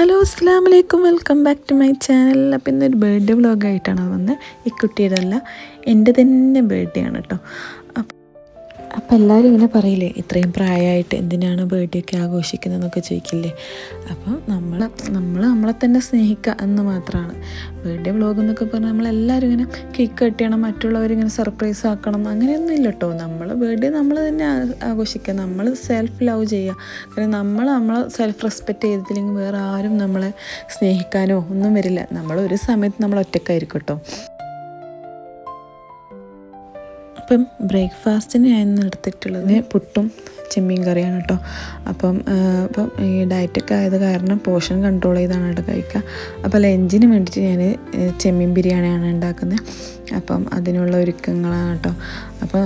Hello അസ്സലാമു അലൈക്കും, welcome back to my channel. അപ്പോൾ ഇന്നൊരു ബർത്ത്ഡേ വ്ളോഗായിട്ടാണ് വന്നത്. ഈ കുട്ടിയുടെയല്ല, എൻ്റെ തന്നെ ബർത്ത്ഡേ ആണ് കേട്ടോ. അപ്പോൾ എല്ലാവരും ഇങ്ങനെ പറയില്ലേ, ഇത്രയും പ്രായമായിട്ട് എന്തിനാണ് ബർത്ത്ഡേ ഒക്കെ ആഘോഷിക്കുന്നതെന്നൊക്കെ ചോദിക്കില്ലേ. അപ്പോൾ നമ്മളെ തന്നെ സ്നേഹിക്കുക എന്ന് മാത്രമാണ് ബർത്ത്ഡേ വ്ളോഗ് എന്നൊക്കെ പറഞ്ഞാൽ. നമ്മളെല്ലാവരും ഇങ്ങനെ കേക്ക് കട്ട് ചെയ്യണം, മറ്റുള്ളവരിങ്ങനെ സർപ്രൈസ് ആക്കണം, അങ്ങനെയൊന്നും ഇല്ല കേട്ടോ. നമ്മൾ ബർത്ത്ഡേ നമ്മൾ തന്നെ ആഘോഷിക്കുക, നമ്മൾ സെൽഫ് ലവ് ചെയ്യുക. കാരണം നമ്മളെ സെൽഫ് റെസ്പെക്റ്റ് ചെയ്തില്ലെങ്കിൽ വേറെ ആരും നമ്മളെ സ്നേഹിക്കാനോ ഒന്നും വരില്ല. നമ്മളൊരു സമയത്ത് നമ്മൾ ഒറ്റയ്ക്കായിരിക്കും കേട്ടോ. അപ്പം ബ്രേക്ക്ഫാസ്റ്റിന് ഞാൻ ഇന്ന് എടുത്തിട്ടുള്ളത് പുട്ടും ചെമ്മീൻ കറിയാണ് കേട്ടോ. അപ്പം ഈ ഡയറ്റൊക്കെ ആയത് കാരണം പോർഷൻ കൺട്രോൾ ചെയ്താണ് കേട്ടോ കഴിക്കുക. അപ്പോൾ ലഞ്ചിന് വേണ്ടിയിട്ട് ഞാൻ ചെമ്മീൻ ബിരിയാണിയാണ് ഉണ്ടാക്കുന്നത്. അപ്പം അതിനുള്ള ഒരുക്കങ്ങളാണ് കേട്ടോ. അപ്പോൾ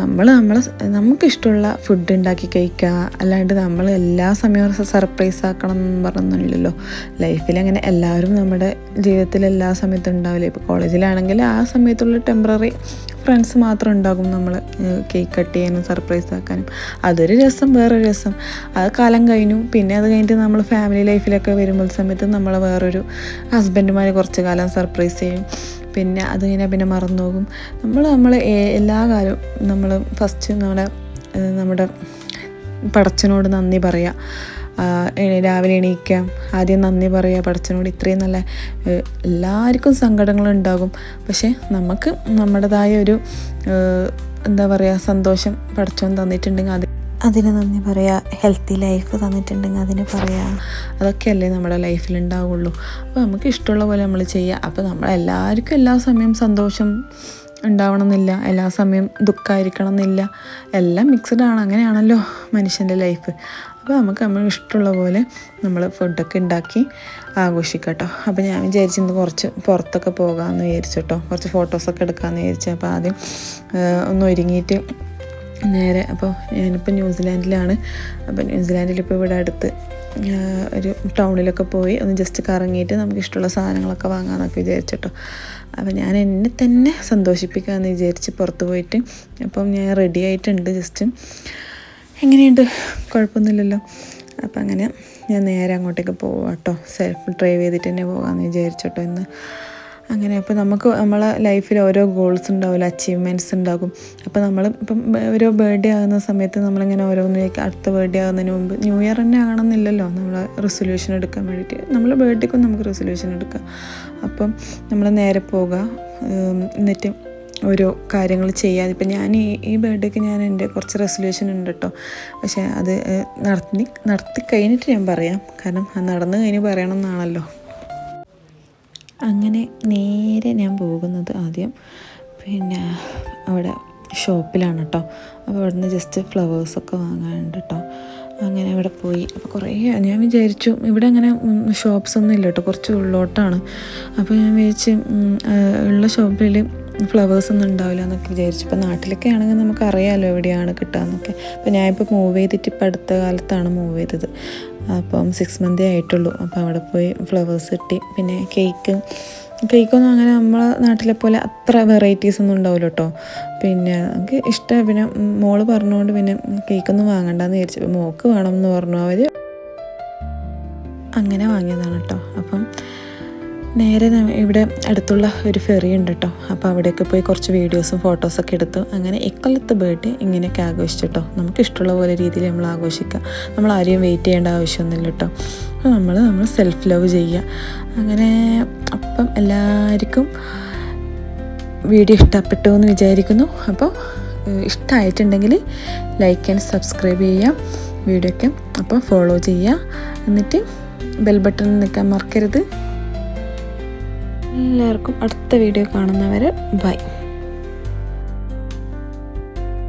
നമുക്കിഷ്ടമുള്ള ഫുഡ് ഉണ്ടാക്കി കഴിക്കുക, അല്ലാണ്ട് നമ്മൾ എല്ലാ സമയവും സർപ്രൈസ് ആക്കണം എന്ന് പറഞ്ഞൊന്നുമില്ലല്ലോ. ലൈഫിൽ അങ്ങനെ എല്ലാവരും നമ്മുടെ ജീവിതത്തിൽ എല്ലാ സമയത്തും ഉണ്ടാവില്ല. ഇപ്പോൾ കോളേജിലാണെങ്കിൽ ആ സമയത്തുള്ള ടെമ്പററി ഫ്രണ്ട്സ് മാത്രം ഉണ്ടാകും നമ്മൾ കേക്ക് കട്ട് ചെയ്യാനും സർപ്രൈസ് ആക്കാനും. അതൊരു രസം, വേറൊരു രസം. അത് കാലം കഴിഞ്ഞു. പിന്നെ അത് കഴിഞ്ഞിട്ട് നമ്മൾ ഫാമിലി ലൈഫിലൊക്കെ വരുമ്പോൾ സമയത്ത് നമ്മൾ വേറൊരു ഹസ്ബൻഡുമാർ കുറച്ച് കാലം സർപ്രൈസ് ചെയ്യും. പിന്നെ അത് കഴിഞ്ഞാൽ പിന്നെ മറന്നു പോകും. നമ്മൾ എല്ലാ കാലവും നമ്മൾ ഫസ്റ്റ് നമ്മുടെ പടച്ചനോട് നന്ദി പറയുക. രാവിലെ എണീക്കാം, ആദ്യം നന്ദി പറയുക പടച്ചനോട്. ഇത്രയും നല്ല, എല്ലാവർക്കും സങ്കടങ്ങളുണ്ടാകും, പക്ഷേ നമുക്ക് നമ്മുടേതായ ഒരു എന്താ പറയുക സന്തോഷം പടച്ചോൻ തന്നിട്ടുണ്ടെങ്കിൽ അതിന് നന്ദി പറയുക. ഹെൽത്തി ലൈഫ് തന്നിട്ടുണ്ടെങ്കിൽ അതിന് പറയുക. അതൊക്കെയല്ലേ നമ്മുടെ ലൈഫിലുണ്ടാവുള്ളൂ. അപ്പോൾ നമുക്ക് ഇഷ്ടമുള്ള പോലെ നമ്മൾ ചെയ്യുക. അപ്പോൾ നമ്മളെല്ലാവർക്കും എല്ലാ സമയം സന്തോഷം ഉണ്ടാവണം എന്നില്ല, എല്ലാ സമയം ദുഃഖമായിരിക്കണം എന്നില്ല. എല്ലാം മിക്സഡ് ആണ്. അങ്ങനെയാണല്ലോ മനുഷ്യൻ്റെ ലൈഫ്. അപ്പോൾ നമ്മൾ ഇഷ്ടമുള്ള പോലെ നമ്മൾ ഫുഡൊക്കെ ഉണ്ടാക്കി ആഘോഷിക്കാം കേട്ടോ. അപ്പോൾ ഞാൻ വിചാരിച്ചിരുന്നു കുറച്ച് പുറത്തൊക്കെ പോകാമെന്ന് വിചാരിച്ചു കേട്ടോ. കുറച്ച് ഫോട്ടോസൊക്കെ എടുക്കാമെന്ന് വിചാരിച്ചു. അപ്പോൾ ആദ്യം ഒന്ന് ഒരുങ്ങിയിട്ട് നേരെ, അപ്പോൾ ഞാനിപ്പോൾ ന്യൂസിലാൻഡിലാണ്. അപ്പോൾ ന്യൂസിലാൻഡിലിപ്പോൾ ഇവിടെ അടുത്ത് ഒരു ടൗണിലൊക്കെ പോയി ഒന്ന് ജസ്റ്റ് കറങ്ങിയിട്ട് നമുക്ക് ഇഷ്ടമുള്ള സാധനങ്ങളൊക്കെ വാങ്ങാമെന്നൊക്കെ വിചാരിച്ചിട്ടോ. അപ്പോൾ ഞാൻ എന്നെ തന്നെ സന്തോഷിപ്പിക്കാമെന്ന് വിചാരിച്ച് പുറത്ത് പോയിട്ട്. അപ്പം ഞാൻ റെഡി ആയിട്ടുണ്ട്. ജസ്റ്റ് എങ്ങനെയുണ്ട്, കുഴപ്പമൊന്നുമില്ലല്ലോ. അപ്പം അങ്ങനെ ഞാൻ നേരെ അങ്ങോട്ടേക്ക് പോവാം കേട്ടോ. സെൽഫ് ഡ്രൈവ് ചെയ്തിട്ട് തന്നെ പോകാമെന്ന് വിചാരിച്ചോട്ടോ ഇന്ന്. അങ്ങനെ അപ്പോൾ നമുക്ക് നമ്മളെ ലൈഫിൽ ഓരോ ഗോൾസ് ഉണ്ടാവില്ല, അച്ചീവ്മെൻറ്റ്സ് ഉണ്ടാകും. അപ്പോൾ ഇപ്പം ഓരോ ബർത്ത്ഡേ ആകുന്ന സമയത്ത് നമ്മളിങ്ങനെ ഓരോന്നിലേക്ക് അടുത്ത ബർത്ത്ഡേ ആകുന്നതിന് മുമ്പ്, ന്യൂ ഇയർ തന്നെ ആകണമെന്നില്ലല്ലോ നമ്മൾ റെസൊല്യൂഷൻ എടുക്കാൻ വേണ്ടിയിട്ട്. നമ്മൾ ബർത്ത്ഡേക്കും നമുക്ക് റെസൊല്യൂഷൻ എടുക്കാം. അപ്പം നമ്മൾ നേരെ പോകുക, എന്നിട്ട് ഓരോ കാര്യങ്ങൾ ചെയ്യാതെ. ഇപ്പം ഞാൻ ഈ ബർത്ത്ഡേക്ക് ഞാൻ എൻ്റെ കുറച്ച് റെസൊല്യൂഷൻ ഉണ്ട് കേട്ടോ. പക്ഷേ അത് നടത്തി കഴിഞ്ഞിട്ട് ഞാൻ പറയാം. കാരണം നടന്നു കഴിഞ്ഞ് പറയണം എന്നാണല്ലോ. അങ്ങനെ നേരെ ഞാൻ പോകുന്നത് ആദ്യം പിന്നെ അവിടെ ഷോപ്പിലാണ് കേട്ടോ. അപ്പോൾ അവിടെ നിന്ന് ജസ്റ്റ് ഫ്ലവേഴ്സൊക്കെ വാങ്ങാനുണ്ട് കേട്ടോ. അങ്ങനെ അവിടെ പോയി. അപ്പോൾ കുറേ ഞാൻ വിചാരിച്ചു ഇവിടെ അങ്ങനെ ഷോപ്സൊന്നും ഇല്ല കേട്ടോ, കുറച്ച് ഉള്ളോട്ടാണ്. അപ്പോൾ ഞാൻ വിചാരിച്ച് ഉള്ള ഷോപ്പിൽ ഫ്ലവേഴ്സൊന്നും ഉണ്ടാവില്ല എന്നൊക്കെ വിചാരിച്ചു. ഇപ്പോൾ നാട്ടിലൊക്കെ ആണെങ്കിൽ നമുക്ക് അറിയാമല്ലോ എവിടെയാണ് കിട്ടുകയെന്നൊക്കെ. അപ്പോൾ ഞാനിപ്പോൾ മൂവ് ചെയ്തിട്ട് ഇപ്പോൾ അടുത്ത കാലത്താണ് മൂവ് ചെയ്തത്. അപ്പം 6 months ആയിട്ടുള്ളൂ. അപ്പോൾ അവിടെ പോയി ഫ്ലവേഴ്സ് കിട്ടി. പിന്നെ കേക്കൊന്നും അങ്ങനെ നമ്മളെ നാട്ടിലെ പോലെ അത്ര വെറൈറ്റീസ് ഒന്നും ഉണ്ടാവില്ല കേട്ടോ. പിന്നെ നമുക്ക് ഇഷ്ടം. പിന്നെ മോള് പറഞ്ഞുകൊണ്ട് പിന്നെ കേക്കൊന്നും വാങ്ങണ്ടെന്ന് വിചാരിച്ചു. മോൾക്ക് വേണം എന്ന് പറഞ്ഞു അവർ, അങ്ങനെ വാങ്ങിയതാണ് കേട്ടോ. അപ്പം നേരെ ഇവിടെ അടുത്തുള്ള ഒരു ഫെറി ഉണ്ട് കേട്ടോ. അപ്പോൾ അവിടെയൊക്കെ പോയി കുറച്ച് വീഡിയോസും ഫോട്ടോസൊക്കെ എടുത്തു. അങ്ങനെ ഇക്കൊല്ലത്തെ ബർത്ത്ഡേ ഇങ്ങനെയൊക്കെ ആഘോഷിച്ചു കേട്ടോ. നമുക്ക് ഇഷ്ടമുള്ള പോലെ രീതിയിൽ നമ്മൾ ആഘോഷിക്കുക. നമ്മൾ ആരെയും വെയിറ്റ് ചെയ്യേണ്ട ആവശ്യമൊന്നുമില്ല കേട്ടോ. അപ്പോൾ നമ്മൾ സെൽഫ് ലവ് ചെയ്യുക. അങ്ങനെ അപ്പം എല്ലാവർക്കും വീഡിയോ ഇഷ്ടപ്പെട്ടു എന്ന് വിചാരിക്കുന്നു. അപ്പോൾ ഇഷ്ടമായിട്ടുണ്ടെങ്കിൽ ലൈക്ക് ആൻഡ് സബ്സ്ക്രൈബ് ചെയ്യുക വീഡിയോയ്ക്ക്. അപ്പോൾ ഫോളോ ചെയ്യുക, എന്നിട്ട് ബെൽ ബട്ടണിൽ നിൽക്കാൻ മറക്കരുത്. എല്ലാവർക്കും അടുത്ത വീഡിയോ കാണുന്നവരെ ബൈ.